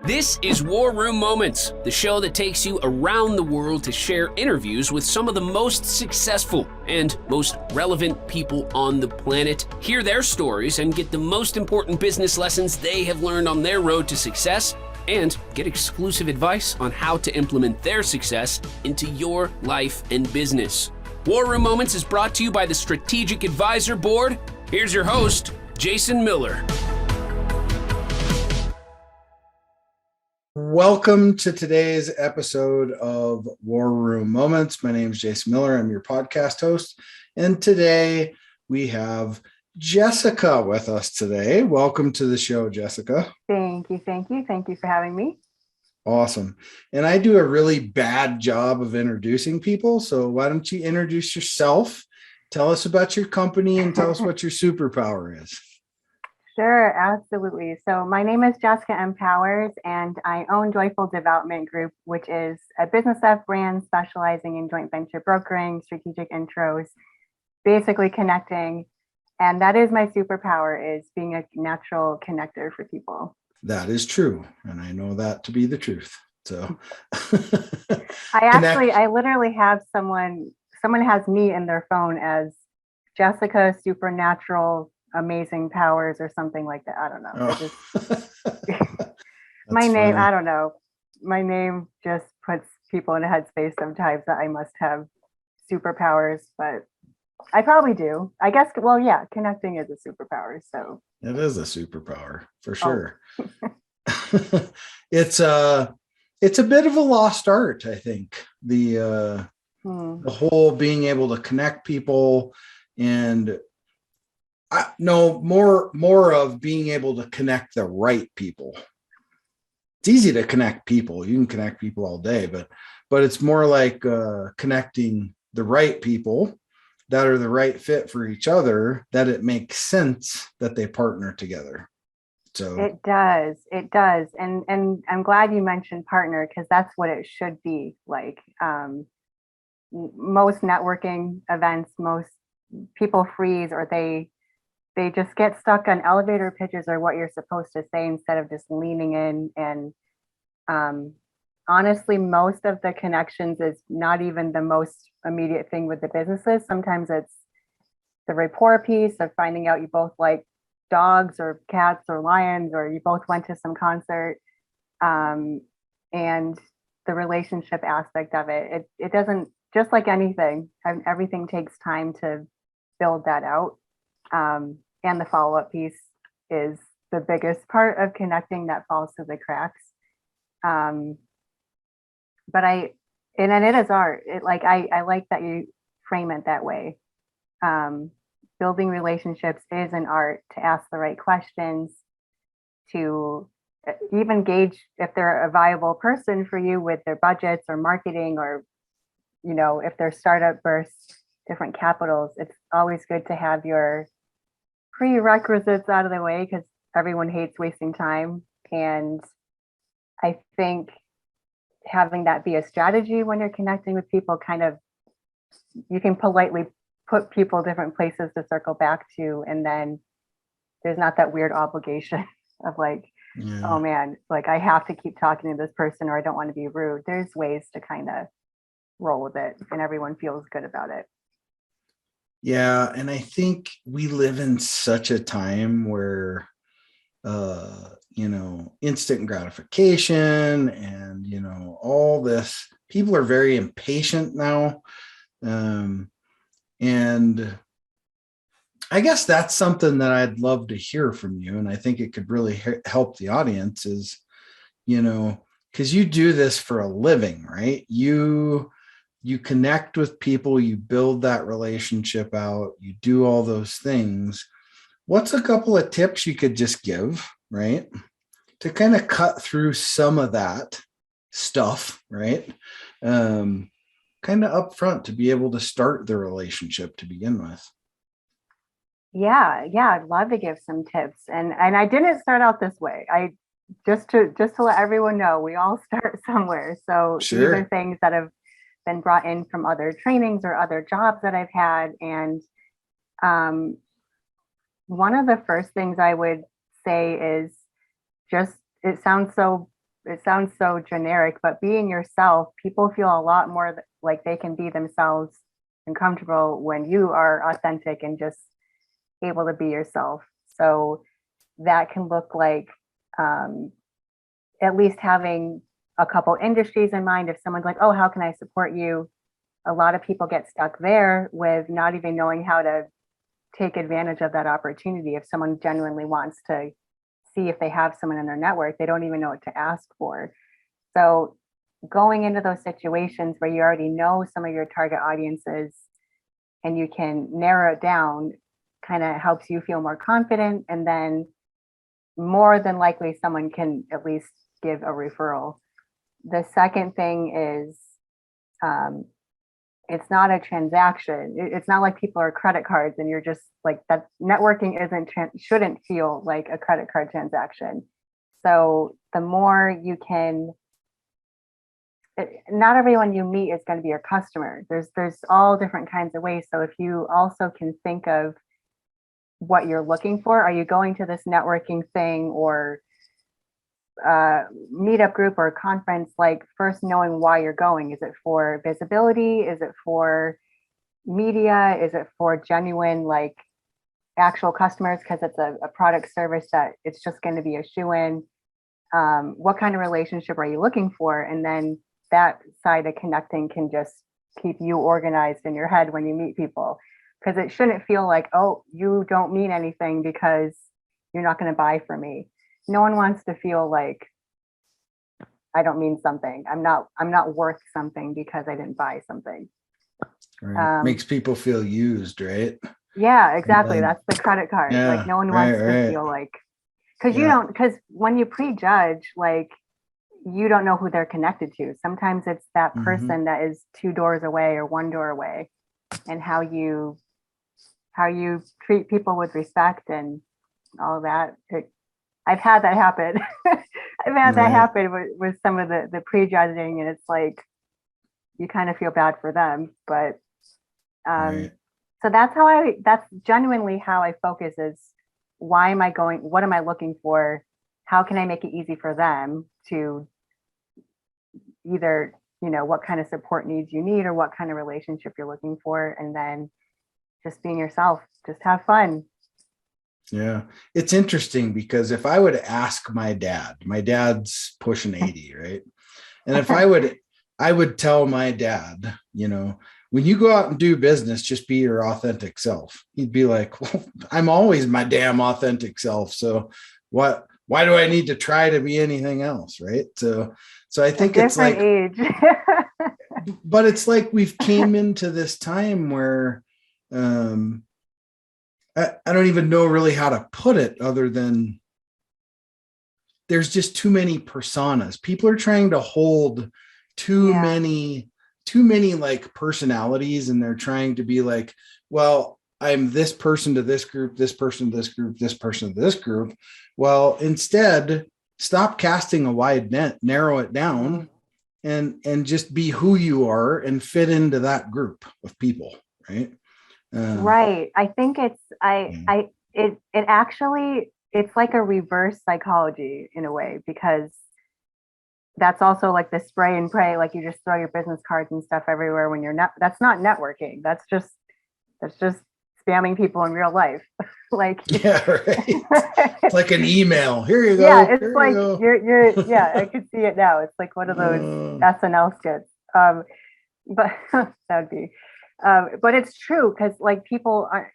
This is War Room Moments, the show that takes you around the world to share interviews with some of the most successful and most relevant people on the planet, hear their stories, and get the most important business lessons they have learned on their road to success, and get exclusive advice on how to implement their success into your life and business. War Room Moments is brought to you by the Strategic Advisor Board. Here's your host, Jason Miller. Welcome to today's episode of War Room Moments. My name is Jason Miller. I'm your podcast host. And today we have Jessica with us today. Welcome to the show, Jessica. Thank you. Thank you for having me. Awesome. And I do a really bad job of introducing people. So why don't you introduce yourself? Tell us about your company and tell us what your superpower is. Sure, absolutely. So my name is Jessica M. Powers, and I own Joyful Development Group, which is a business of brand specializing in joint venture brokering, strategic intros, basically connecting. And that is my superpower, is being a natural connector for people. That is true. And I know that to be the truth. So I literally have someone has me in their phone as Jessica Supernatural Amazing Powers or something like that. I don't know. My name, funny. I don't know. My name just puts people in a headspace sometimes that I must have superpowers, but I probably do. I guess, well, yeah, connecting is a superpower. So it is a superpower for sure. Oh. It's a bit of a lost art, I think. The whole being able to connect people and more of being able to connect the right people. It's easy to connect people. You can connect people all day, but it's more like connecting the right people that are the right fit for each other, that it makes sense that they partner together. So it does. And I'm glad you mentioned partner, because that's what it should be like. Most networking events, most people freeze, or they just get stuck on elevator pitches or what you're supposed to say instead of just leaning in. And honestly, most of the connections is not even the most immediate thing with the businesses. Sometimes it's the rapport piece of finding out you both like dogs or cats or lions, or you both went to some concert, and the relationship aspect of it. It doesn't, just like anything, everything takes time to build that out. And the follow-up piece is the biggest part of connecting that falls through the cracks. But it is art. I like that you frame it that way. Building relationships is an art, to ask the right questions, to even gauge if they're a viable person for you with their budgets or marketing, or, you know, if their startup bursts different capitals. It's always good to have your prerequisites out of the way, because everyone hates wasting time. And I think having that be a strategy when you're connecting with people, kind of, you can politely put people different places to circle back to, and then there's not that weird obligation of like, oh man, like I have to keep talking to this person, or I don't want to be rude. There's ways to kind of roll with it, and everyone feels good about it. Yeah, and I think we live in such a time where instant gratification and all this, people are very impatient now. And I guess that's something that I'd love to hear from you, and I think it could really help the audience, is because you do this for a living, right? You connect with people, you build that relationship out, you do all those things. What's a couple of tips you could just give, right, to kind of cut through some of that stuff, right? Kind of upfront, to be able to start the relationship to begin with. Yeah, I'd love to give some tips. And I didn't start out this way. I just to let everyone know, we all start somewhere. So Sure. These are things that have been brought in from other trainings or other jobs that I've had. And one of the first things I would say is just, it sounds so it sounds so generic, but being yourself, people feel a lot more like they can be themselves and comfortable when you are authentic and just able to be yourself. So that can look like um, at least having a couple industries in mind. If someone's like, oh, how can I support you? A lot of people get stuck there with not even knowing how to take advantage of that opportunity. If someone genuinely wants to see if they have someone in their network, they don't even know what to ask for. So going into those situations where you already know some of your target audiences and you can narrow it down kind of helps you feel more confident. And then more than likely, someone can at least give a referral. The second thing is um, it's not a transaction. It's not like people are credit cards and you're just like that. Networking shouldn't feel like a credit card transaction. So the more you can, not everyone you meet is going to be your customer. There's all different kinds of ways. So if you also can think of what you're looking for, are you going to this networking thing or meetup group or conference, like first knowing why you're going. Is it for visibility? Is it for media? Is it for genuine like actual customers because it's a product service that it's just going to be a shoe-in? What kind of relationship are you looking for? And then that side of connecting can just keep you organized in your head when you meet people, because it shouldn't feel like, oh, you don't mean anything because you're not going to buy from me. No one wants to feel like I don't mean something. I'm not worth something because I didn't buy something. Right. Makes people feel used, right? Yeah, exactly. Then, That's the credit card. yeah, Like no one wants to feel like, because when you prejudge, like you don't know who they're connected to. Sometimes it's that person that is 2 doors away or 1 door away, and how you treat people with respect and all that. I've had that happen. I've had that happen with some of the prejudging, and it's like you kind of feel bad for them. But so that's genuinely how I focus is why am I going? What am I looking for? How can I make it easy for them to either, what kind of support needs you need or what kind of relationship you're looking for, and then just being yourself, just have fun. Yeah, it's interesting because if I would ask my dad's pushing 80, right? And if I would tell my dad, when you go out and do business, just be your authentic self. He'd be like, well, I'm always my damn authentic self. So why do I need to try to be anything else? Right. So I think it's like, age. But it's like we've came into this time where, I don't even know really how to put it other than there's just too many personas. People are trying to hold too many like personalities, and they're trying to be like, well, I'm this person to this group, this person to this group, this person to this group. Well, instead, stop casting a wide net, narrow it down, and just be who you are and fit into that group of people, right? Right. I think it actually, it's like a reverse psychology in a way, because that's also like the spray and pray, like you just throw your business cards and stuff everywhere when you're not, that's not networking. That's just spamming people in real life. Like, yeah, right. It's like an email. Here you go. Yeah, it's here like you're yeah, I could see it now. It's like one of those SNL skits. But that would be but it's true, because like people are,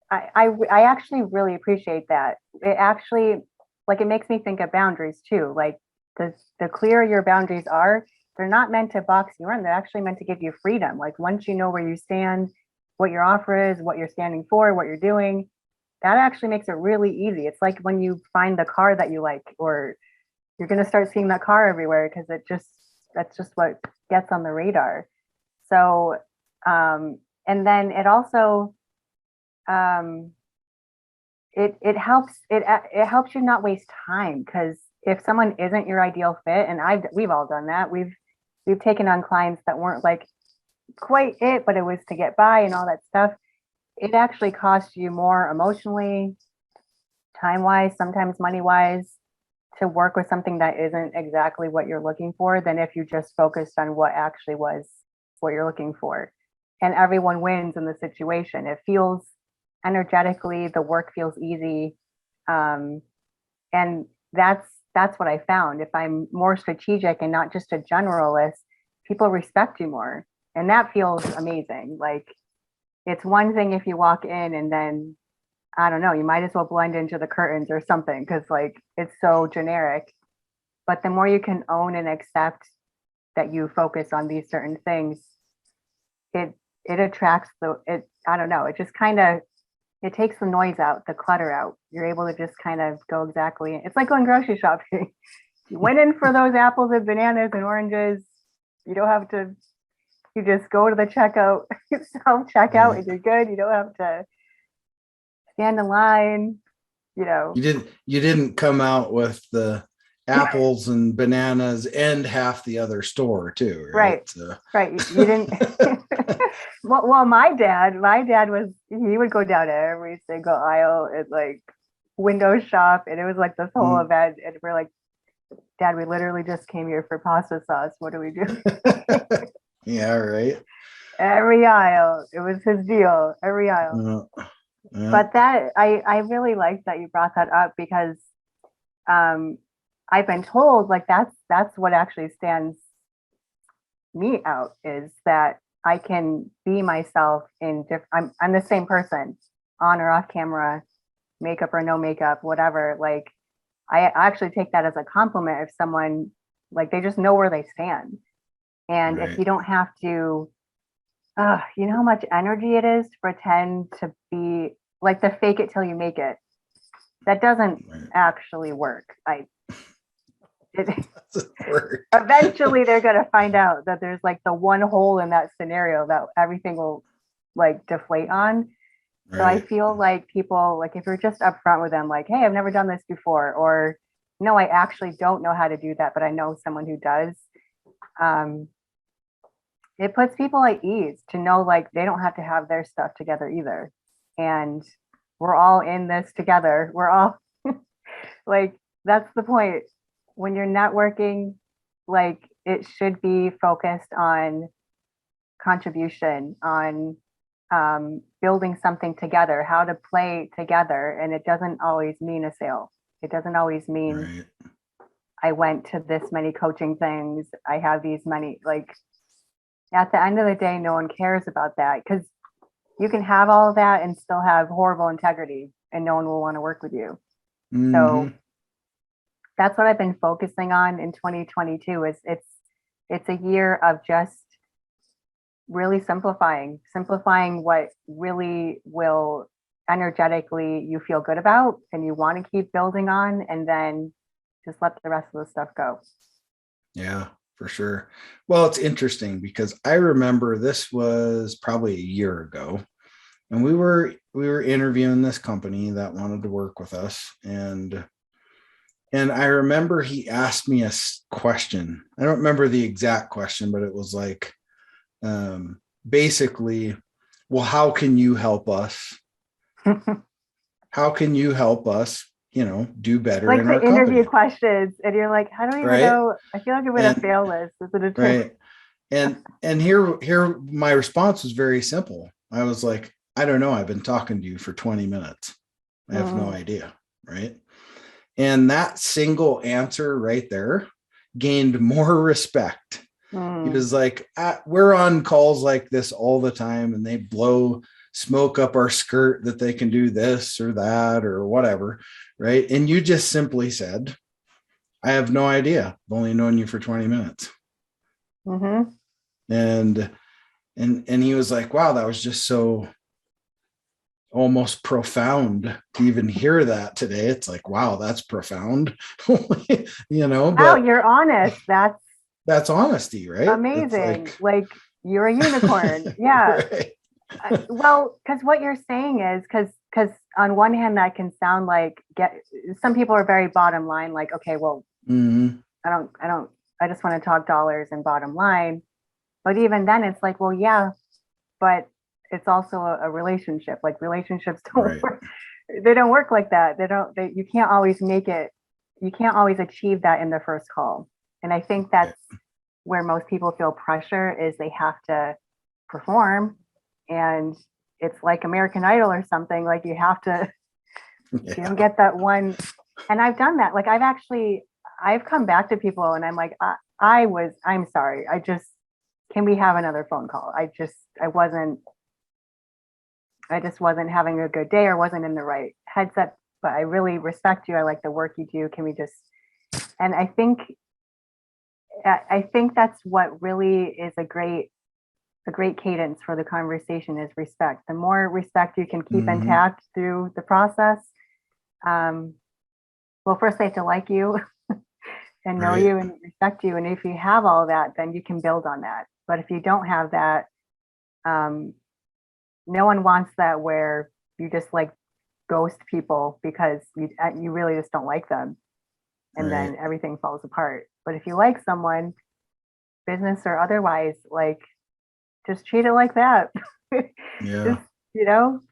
I actually really appreciate that. It actually, like, it makes me think of boundaries too. Like the clearer your boundaries are, they're not meant to box you in. They're actually meant to give you freedom. Like once you know where you stand, what your offer is, what you're standing for, what you're doing, that actually makes it really easy. It's like when you find the car that you like, or you're going to start seeing that car everywhere, because that's just what gets on the radar. So, and then it also, it helps you not waste time, because if someone isn't your ideal fit, and we've all done that, we've taken on clients that weren't like quite it, but it was to get by and all that stuff. It actually costs you more emotionally, time wise, sometimes money wise, to work with something that isn't exactly what you're looking for than if you just focused on what actually was what you're looking for. And everyone wins in the situation. It feels energetically, the work feels easy. And that's what I found. If I'm more strategic and not just a generalist, people respect you more. And that feels amazing. Like, it's one thing if you walk in and then, I don't know, you might as well blend into the curtains or something because like it's so generic. But the more you can own and accept that you focus on these certain things, it attracts I don't know, it just kind of, it takes the noise out, the clutter out. You're able to just kind of go exactly. It's like going grocery shopping. You went in for those apples and bananas and oranges. You don't have to, you just go to the checkout, self checkout, and you're good. You don't have to stand in line, you know. You didn't come out with the apples and bananas and half the other store too, right? Right. You didn't. well, my dad was, he would go down every single aisle and like window shop, and it was like this whole event. And we're like, Dad, we literally just came here for pasta sauce. What do we do? Yeah, right. Every aisle. It was his deal. Every aisle. Yeah. But that I really like that you brought that up because I've been told like that's what actually stands me out, is that I can be myself in different. I'm the same person on or off camera, makeup or no makeup, whatever. Like, I actually take that as a compliment if someone, like, they just know where they stand. And Right. if you don't have to, you know how much energy it is to pretend to be like the fake it till you make it. That doesn't actually work. Eventually they're going to find out that there's like the one hole in that scenario that everything will like deflate on. So I feel like people, like, if you're just upfront with them, like, hey, I've never done this before, or no, I actually don't know how to do that, but I know someone who does. It puts people at ease to know like they don't have to have their stuff together either. And we're all in this together. We're all like, that's the point. When you're networking, like, it should be focused on contribution, on building something together, how to play together. And it doesn't always mean a sale. It doesn't always mean I went to this many coaching things. I have these many, like, at the end of the day, no one cares about that, because you can have all of that and still have horrible integrity and no one will want to work with you. So that's what I've been focusing on in 2022 is it's a year of just really simplifying what really will energetically you feel good about and you want to keep building on, and then just let the rest of the stuff go. Yeah, for sure. Well, it's interesting because I remember this was probably a year ago, and we were interviewing this company that wanted to work with us, and I remember he asked me a question. I don't remember the exact question, but it was like, basically, well, how can you help us? How can you help us, do better like in the our interview company? questions, and you're like, I don't even know. I feel like I'm gonna fail this as an attorney. Right. And here my response was very simple. I was like, I don't know. I've been talking to you for 20 minutes. I have no idea. Right. And that single answer right there gained more respect. He was like, we're on calls like this all the time, and they blow smoke up our skirt that they can do this or that or whatever. Right. And you just simply said, I have no idea. I've only known you for 20 minutes. And he was like, wow, that was just so almost profound to even hear that today. It's like, wow, that's profound. But wow, you're honest. That's honesty, right? Amazing. Like you're a unicorn. Yeah. Well, because what you're saying is because on one hand that can sound like some people are very bottom line, like, okay, well, I just want to talk dollars and bottom line. But even then it's like, well, yeah, but it's also a relationship. Like relationships don't work. They don't work like that. You can't always make it you can't always achieve that in the first call. And I think that's where most people feel pressure, is they have to perform, and it's like American Idol or something, like you have to, you don't get that one. And I've done that. Like I've come back to people and I'm like, I'm sorry. Can we have another phone call? I just wasn't having a good day or wasn't in the right headset, but I really respect you. I like the work you do. Can we just, and I think that's what really is a great cadence for the conversation, is respect. The more respect you can keep intact through the process, well, first they have to like you and know you and respect you. And if you have all that, then you can build on that. But if you don't have that, no one wants that, where you just like ghost people because you really just don't like them, and then everything falls apart. But if you like someone, business or otherwise, like, just treat it like that. Yeah. Just,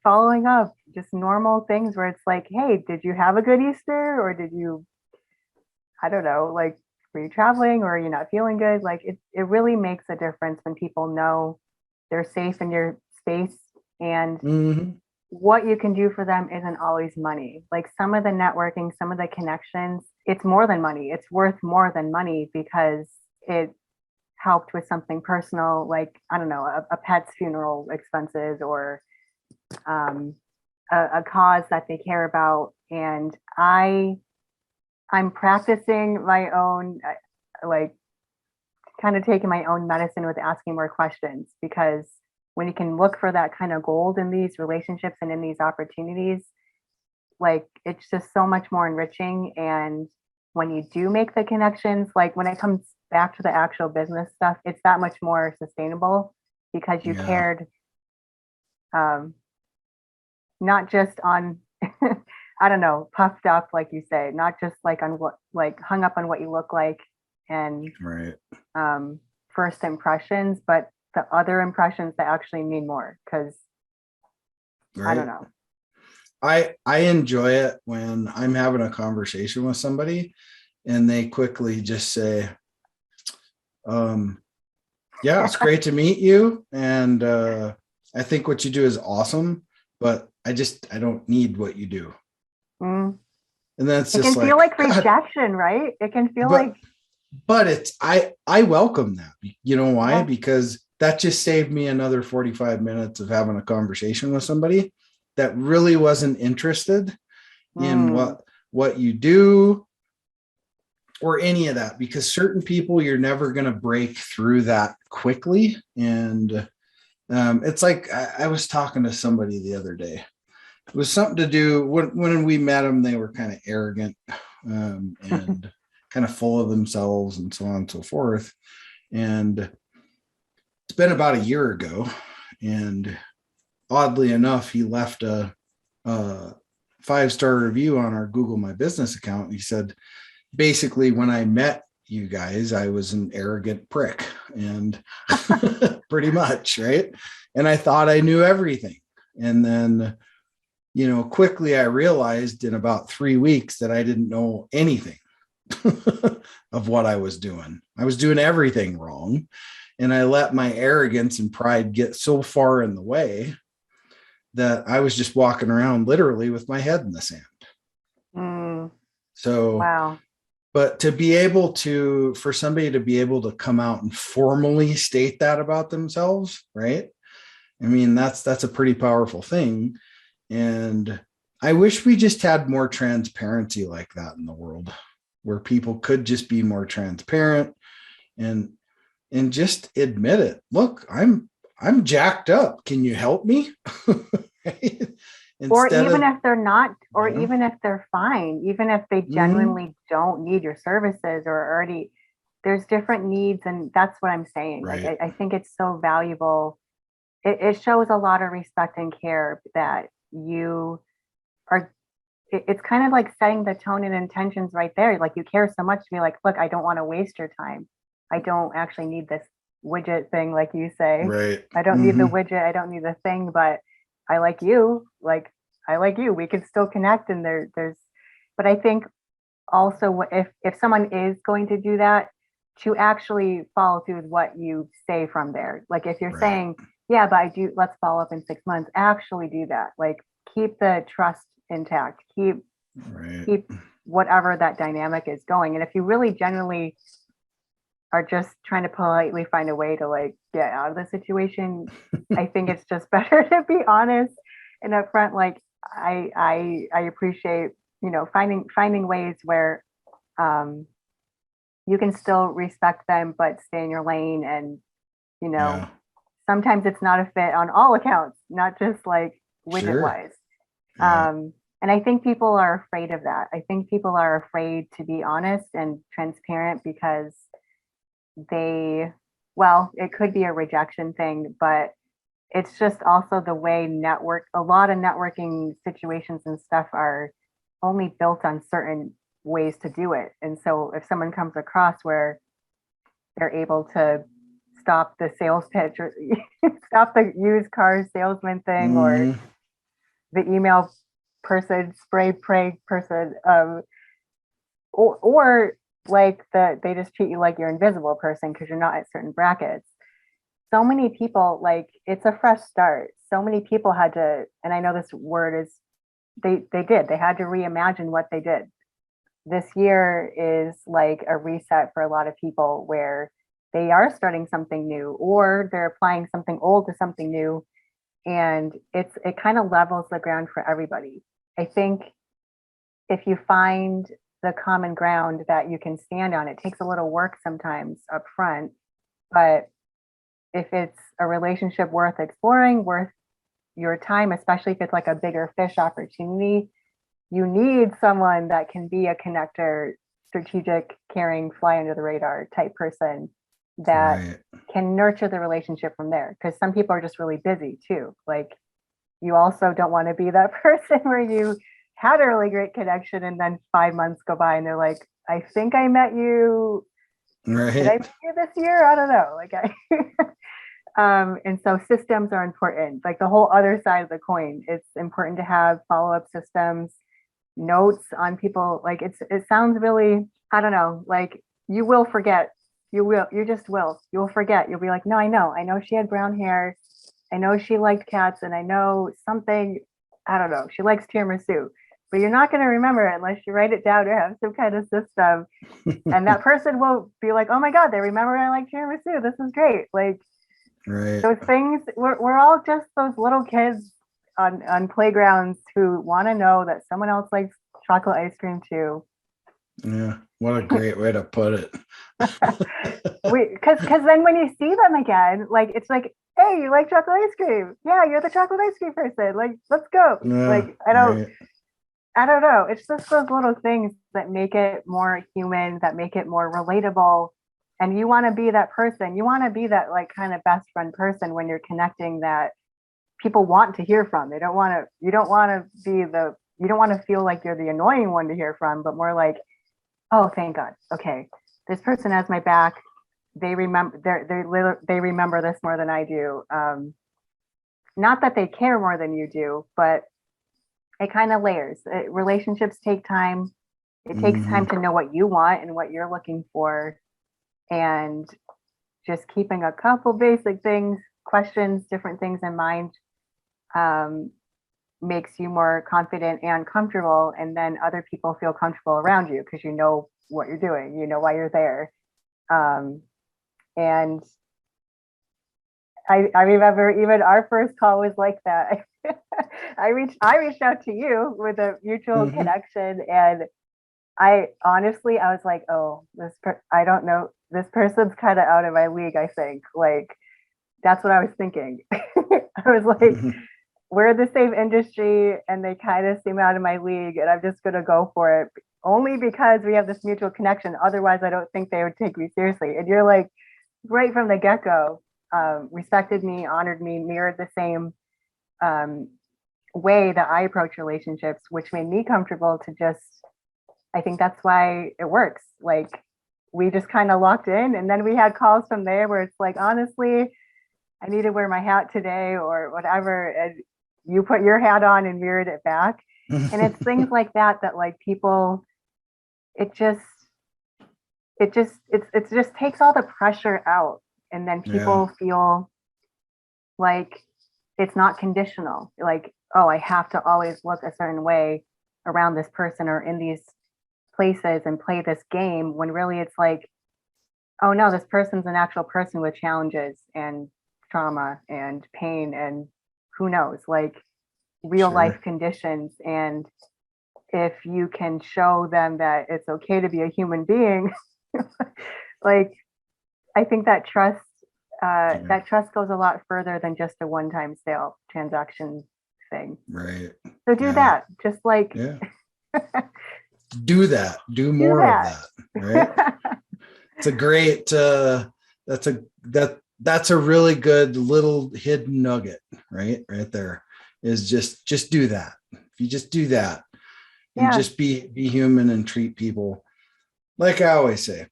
following up, just normal things where it's like, hey, did you have a good Easter? Or did you, I don't know, like, were you traveling, or are you not feeling good? Like, it really makes a difference when people know they're safe in your space, and what you can do for them isn't always money. Like, some of the networking, some of the connections, it's more than money. It's worth more than money, because it helped with something personal, like, I don't know, a pet's funeral expenses, or a cause that they care about. And I'm practicing my own, like, kind of taking my own medicine with asking more questions, because when you can look for that kind of gold in these relationships and in these opportunities, like, it's just so much more enriching. And when you do make the connections, like when it comes back to the actual business stuff, it's that much more sustainable, because you cared, not just on I don't know, puffed up, like you say, not just like on what, like, hung up on what you look like, and first impressions, but the other impressions that actually mean more. Because I don't know. I enjoy it when I'm having a conversation with somebody and they quickly just say, yeah, it's great to meet you. And I think what you do is awesome, but I don't need what you do. And that's it just can feel like rejection, right? It can feel but it's, I welcome that. You know why? Because that just saved me another 45 minutes of having a conversation with somebody that really wasn't interested in what you do or any of that, because certain people, you're never going to break through that quickly. And it's like, I was talking to somebody the other day. It was something to do when we met them, they were kind of arrogant and kind of full of themselves and so on and so forth. And it's been about a year ago. And oddly enough, he left a 5-star review on our Google My Business account. He said, basically, when I met you guys, I was an arrogant prick, and pretty much, right? And I thought I knew everything. And then, quickly I realized in about 3 weeks that I didn't know anything of what I was doing. I was doing everything wrong. And I let my arrogance and pride get so far in the way that I was just walking around literally with my head in the sand. So, wow. But for somebody to be able to come out and formally state that about themselves, right? I mean, that's a pretty powerful thing. And I wish we just had more transparency like that in the world, where people could just be more transparent and just admit it. Look, I'm jacked up. Can you help me? Or even if they're not, or even if they're fine, even if they genuinely don't need your services, or already, there's different needs. And that's what I'm saying. Right. Like, I think it's so valuable. It shows a lot of respect and care that you are. It's kind of like setting the tone and intentions right there. Like, you care so much to be like, look, I don't want to waste your time. I don't actually need this widget thing, like you say. Right. I don't need the widget. I don't need the thing, but I like you. Like, I like you. We can still connect. And there's, but I think also if someone is going to do that, to actually follow through with what you say from there. Like if you're Right. saying, yeah, but let's follow up in 6 months, actually do that. Like keep the trust intact, Right. keep whatever that dynamic is going. And if you really genuinely are just trying to politely find a way to like get out of the situation, I think it's just better to be honest and upfront. Like I appreciate, finding ways where um you can still respect them but stay in your lane. And you know Yeah. sometimes it's not a fit on all accounts, not just like widget Sure. wise. Yeah. And I think people are afraid of that. I think people are afraid to be honest and transparent because they, well, it could be a rejection thing, but it's just also the way a lot of networking situations and stuff are only built on certain ways to do it. And so if someone comes across where they're able to stop the sales pitch or stop the used car salesman thing, or Hmm. the email person, spray pray person, or like they just treat you like you're invisible person because you're not at certain brackets. So many people, like it's a fresh start. So many people had to, and I know this word is, they had to reimagine what they did. This year is like a reset for a lot of people where they are starting something new or they're applying something old to something new, and it kind of levels the ground for everybody. I think if you find the common ground that you can stand on, it takes a little work sometimes up front, but if it's a relationship worth exploring, worth your time, especially if it's like a bigger fish opportunity, you need someone that can be a connector, strategic, caring, fly under the radar type person that Right. can nurture the relationship from there. Because some people are just really busy too. Like you also don't want to be that person where you had a really great connection and then 5 months go by and they're like, I think I met you. Did I Right. meet you this year? I don't know. Like and so systems are important. Like the whole other side of the coin, it's important to have follow-up systems, notes on people. Like it sounds really, I don't know, like you will forget. You just will. You'll forget. You'll be like, no, I know she had brown hair. I know she liked cats, and I know something, I don't know, she likes tiramisu. But you're not going to remember it unless you write it down or have some kind of system. And that person will be like, oh my God, they remember I like tiramisu. This is great. Like Right. those things, we're all just those little kids on playgrounds who want to know that someone else likes chocolate ice cream too. Yeah. What a great way to put it. Because then when you see them again, like it's like, hey, you like chocolate ice cream? Yeah, you're the chocolate ice cream person. Like, let's go. Yeah. Like, Right. I don't know. It's just those little things that make it more human, that make it more relatable. And you want to be that person. You want to be that like kind of best friend person when you're connecting, that people want to hear from. They don't want to, you don't want to feel like you're the annoying one to hear from, but more like, oh, thank God. Okay. This person has my back. They remember this more than I do. Not that they care more than you do, but it kind of layers. Relationships take time. It takes Hmm. time to know what you want and what you're looking for, and just keeping a couple basic things, questions, different things in mind, um, makes you more confident and comfortable. And then other people feel comfortable around you because you know what you're doing, you know why you're there. Um, and I remember even our first call was like that. I reached out to you with a mutual Hmm. connection, and I was like, oh, I don't know, this person's kind of out of my league. I think like that's what I was thinking. I was like, we're in the same industry, and they kind of seem out of my league, and I'm just gonna go for it only because we have this mutual connection. Otherwise, I don't think they would take me seriously. And you're like, right from the get go, respected me, honored me, mirrored the same um, way that I approach relationships, which made me comfortable to just, I think that's why it works. Like we just kind of locked in, and then we had calls from there where it's like, honestly, I need to wear my hat today or whatever. And you put your hat on and mirrored it back. And it's things like that that like people it just it just takes all the pressure out, and then Yeah. people feel like it's not conditional, like, oh, I have to always look a certain way around this person or in these places and play this game, when really it's like, oh no, this person's an actual person with challenges and trauma and pain and who knows, like real life Sure. conditions. And if you can show them that it's okay to be a human being, like I think Yeah. that trust goes a lot further than just a one-time sale transaction thing. Right. So do Yeah. that. Just like Yeah. Do that. Do do more of that. that. Right. It's a great that's a really good little hidden nugget, right there, is just do that. If you just do that and Yeah. just be human and treat people like I always say,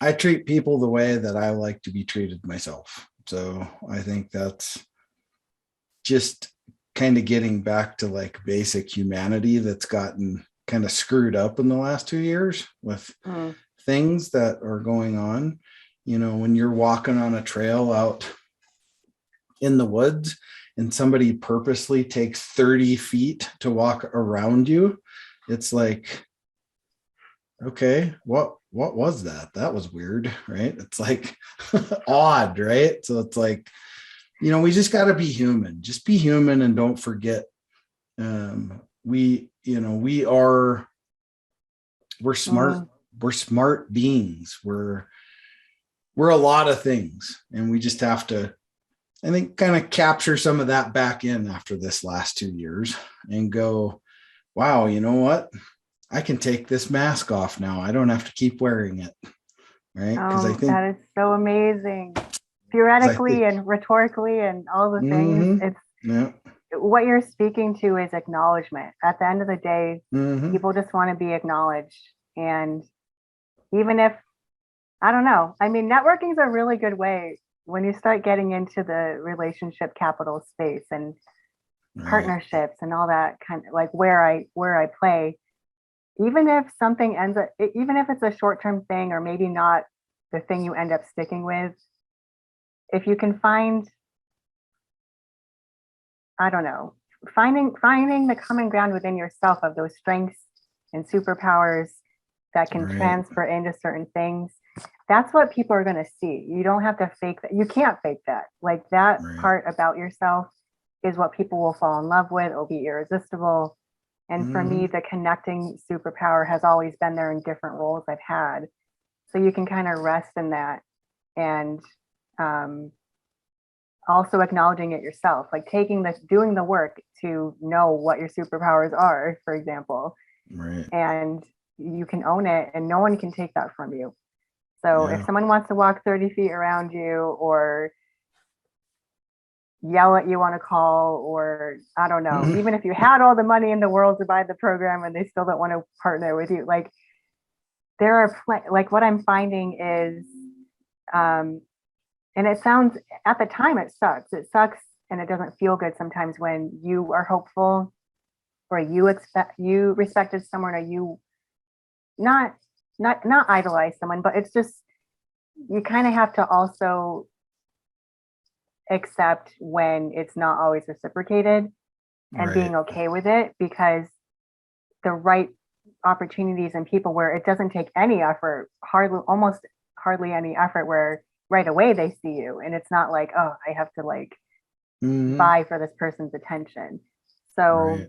I treat people the way that I like to be treated myself. So I think that's just kind of getting back to like basic humanity that's gotten kind of screwed up in the last 2 years with Mm. things that are going on. You know, when you're walking on a trail out in the woods and somebody purposely takes 30 feet to walk around you, it's like, okay, what was that? That was weird, right? It's like odd, right? So it's like, you know, we just got to be human. Just be human and don't forget, we're smart. Mm. We're smart beings. We're a lot of things, and we just have to, I think, kind of capture some of that back in after this last 2 years and go, wow, you know what? I can take this mask off now. I don't have to keep wearing it. Right. Because I Oh, think, that is so amazing. because I Theoretically think, and rhetorically and all the things, mm-hmm, it's yeah, what you're speaking to is acknowledgement. At the end of the day, mm-hmm, people just want to be acknowledged. And even if, I don't know, I mean, networking is a really good way when you start getting into the relationship capital space and right, partnerships and all that kind of like where I play. Even if something ends up, even if it's a short-term thing or maybe not the thing you end up sticking with, if you can find, I don't know, finding the common ground within yourself of those strengths and superpowers that can right, transfer into certain things, that's what people are going to see. You don't have to fake that. You can't fake that. Like that right, part about yourself is what people will fall in love with. It'll be irresistible. And for mm-hmm, me, the connecting superpower has always been there in different roles I've had. So you can kind of rest in that, and um, also acknowledging it yourself, like doing the work to know what your superpowers are, for example, right, and you can own it and no one can take that from you. So if yeah, someone wants to walk 30 feet around you or yell at you on a call, or I don't know, mm-hmm, even if you had all the money in the world to buy the program and they still don't want to partner with you, like there are like what I'm finding is um and it sounds, at the time it sucks and it doesn't feel good sometimes when you are hopeful or you respected someone, or you not not idolize someone, but it's just you kind of have to also accept when it's not always reciprocated and right, being okay with it, because the right opportunities and people where it doesn't take any effort, almost hardly any effort, where right away they see you and it's not like, oh, I have to like mm-hmm, vie for this person's attention. So right.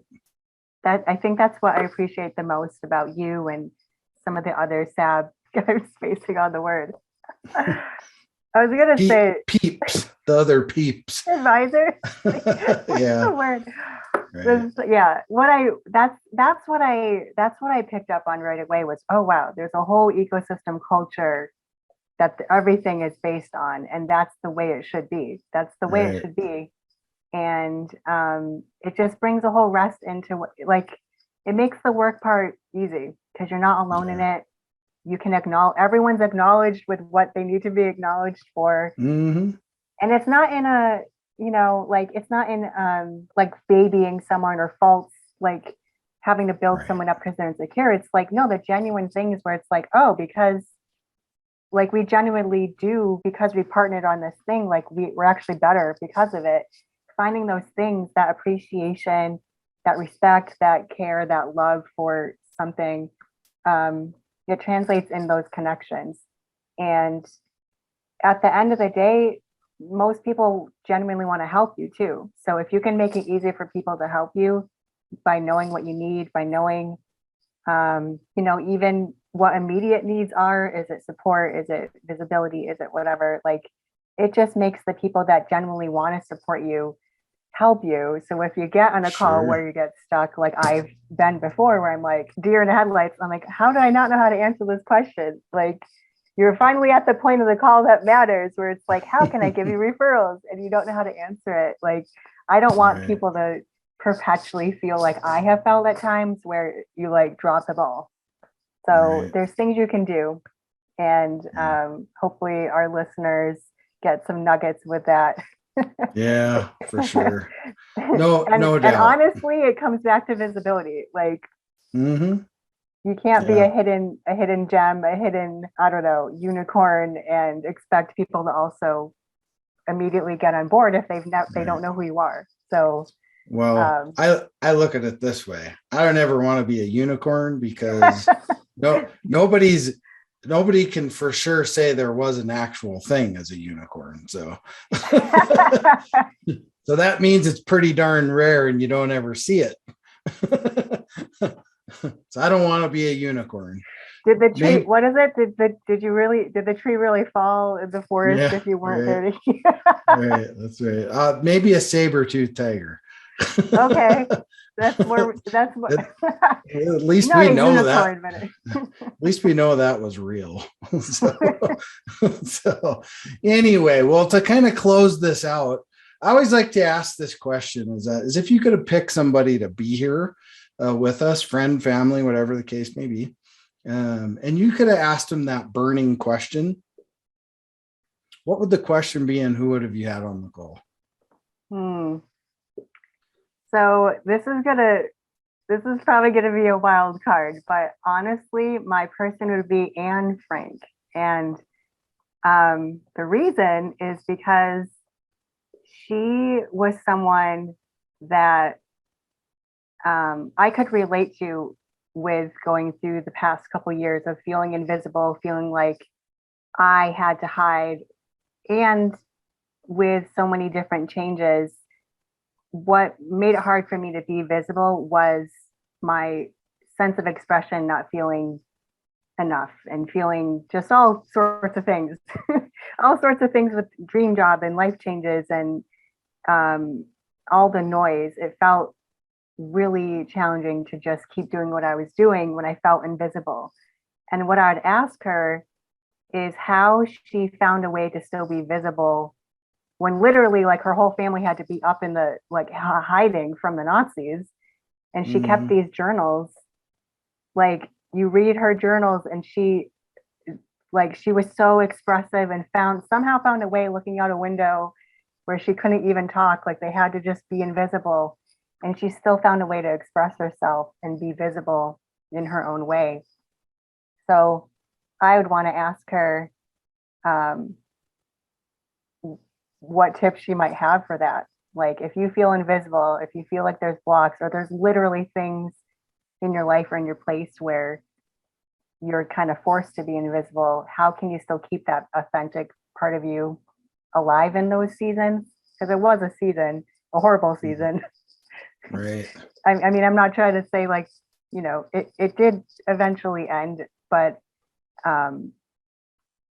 that, I think that's what I appreciate the most about you and some of the other SAB, I'm spacing on the word. I was gonna say Peeps, the other peeps. advisor. What's Yeah, the word? right, Yeah, what I that's what I picked up on right away was, oh wow, there's a whole ecosystem culture that everything is based on, and that's the way it should be. That's the way it right, should be. And it just brings a whole rest into what, like, it makes the work part easy because you're not alone in yeah, it. You can acknowledge, everyone's acknowledged with what they need to be acknowledged for, mm-hmm, and it's not in a, like it's not in like babying someone or false like having to build Right. someone up because they're insecure. It's like, no, the genuine things where it's like, oh, because like we genuinely do, because we partnered on this thing, like we're actually better because of it. Finding those things, that appreciation, that respect, that care, that love for something, it translates in those connections. And at the end of the day, most people genuinely want to help you too. So if you can make it easier for people to help you by knowing what you need, by knowing, even what immediate needs are, is it support? Is it visibility? Is it whatever? Like, it just makes the people that genuinely want to support you help you. So if you get on a call Sure. where you get stuck, like I've been before, where I'm like deer in the headlights, I'm like, how do I not know how to answer this question? Like, you're finally at the point of the call that matters, where it's like, how can I give you referrals? And you don't know how to answer it. Like, I don't want Right. people to perpetually feel like I have felt at times where you like drop the ball. So Right. there's things you can do. And hopefully our listeners get some nuggets with that. Yeah, for sure. and No and doubt. honestly, it comes back to visibility. Like, Hmm. you can't be Yeah. a hidden gem, a hidden, I don't know, unicorn, and expect people to also immediately get on board if they Right. don't know who you are. So Well, um, I look at it this way. I don't ever want to be a unicorn because nobody can for sure say there was an actual thing as a unicorn. So so that means it's pretty darn rare and you don't ever see it. So I don't want to be a unicorn. did the tree? Maybe, What is it? Did the tree really fall in the forest yeah, if you weren't right, there to? right. That's right. Maybe a saber-toothed tiger. Okay, that's more. That's more. At, at least Not we a know that. unicorn, but At least we know that was real. So anyway, well, to kind of close this out, I always like to ask this question: is if you could have picked somebody to be here with us, friend, family, whatever the case may be, and you could have asked them that burning question, what would the question be, and who would have you had on the call? hmm. So this is probably gonna be a wild card, but honestly, my person would be Anne Frank, and the reason is because she was someone that I could relate to with going through the past couple years of feeling invisible, feeling like I had to hide, and with so many different changes, what made it hard for me to be visible was my sense of expression not feeling enough and feeling just all sorts of things, all sorts of things with dream job and life changes and um, all the noise. It felt really challenging to just keep doing what I was doing when I felt invisible. And what I'd ask her is how she found a way to still be visible when literally like her whole family had to be up in the like hiding from the Nazis, and she kept Mhm. these journals. Like, you read her journals and she was so expressive and somehow found a way, looking out a window where she couldn't even talk, like they had to just be invisible, and she still found a way to express herself and be visible in her own way. So I would want to ask her um, what tips she might have for that. Like, if you feel invisible, if you feel like there's blocks or there's literally things in your life or in your place where you're kind of forced to be invisible, how can you still keep that authentic part of you alive in those seasons? Because it was a season, a horrible Mhm. season. Right. I mean, I'm not trying to say like, it did eventually end, but um,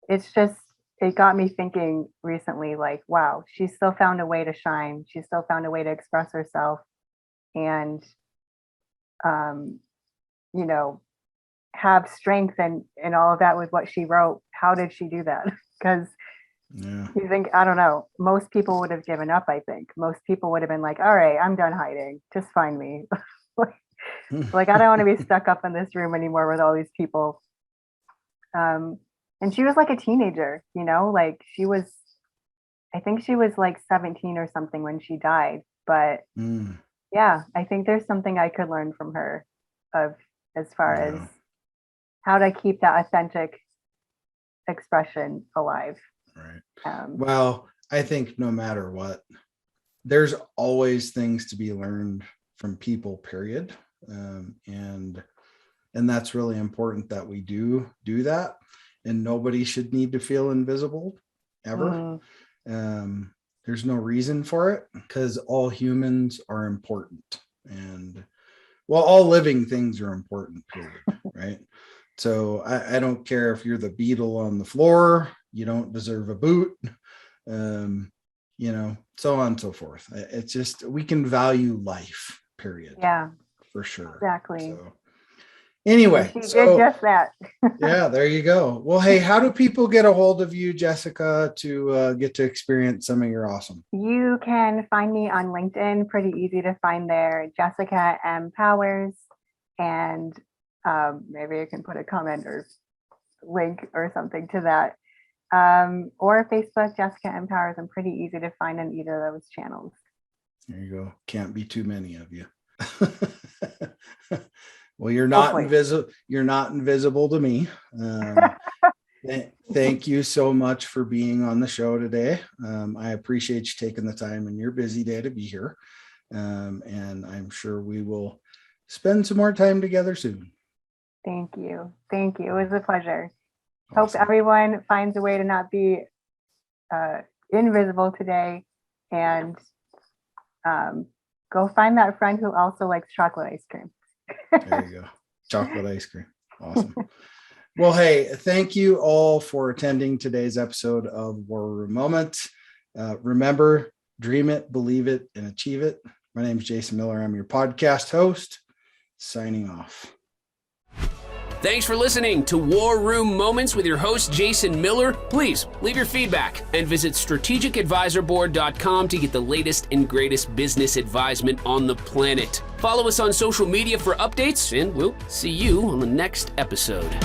it's just, it got me thinking recently, like, wow, she still found a way to shine. She still found a way to express herself and, um, you know, have strength and all of that with what she wrote. How did she do that? Because Yeah. you think, I don't know, most people would have given up. I think most people would have been like, all right, I'm done hiding. Just find me. Like, I don't want to be stuck up in this room anymore with all these people. Um, and she was like a teenager, like I think she was like 17 or something when she died. But Mm. yeah, I think there's something I could learn from her. of as far Yeah. as how to keep that authentic expression alive. Right. Well, I think no matter what, there's always things to be learned from people, period. And that's really important that we do that. And nobody should need to feel invisible ever. There's no reason for it, because all humans are important, and well, all living things are important, period. Right. So I don't care if you're the beetle on the floor, you don't deserve a boot, so on and so forth. It's just, we can value life, period. Yeah, for sure. exactly. So anyway, she did just that. Yeah, there you go. Well, hey, how do people get a hold of you, Jessica, to get to experience some of your awesome? You can find me on LinkedIn, pretty easy to find there, Jessica M. Powers, and maybe I can put a comment or link or something to that. Or Facebook, Jessica M. Powers. I'm pretty easy to find on either of those channels. There you go. Can't be too many of you. Well, you're not invisible. You're not invisible to me. Thank you so much for being on the show today. I appreciate you taking the time in your busy day to be here. And I'm sure we will spend some more time together soon. Thank you. Thank you. It was a pleasure. Awesome. Hope everyone finds a way to not be invisible today, and go find that friend who also likes chocolate ice cream. There you go. Chocolate ice cream. Awesome. Well, hey, thank you all for attending today's episode of War Room Moments. Remember, dream it, believe it, and achieve it. My name is Jason Miller. I'm your podcast host, signing off. Thanks for listening to War Room Moments with your host, Jason Miller. Please leave your feedback and visit strategicadvisorboard.com to get the latest and greatest business advisement on the planet. Follow us on social media for updates, and we'll see you on the next episode.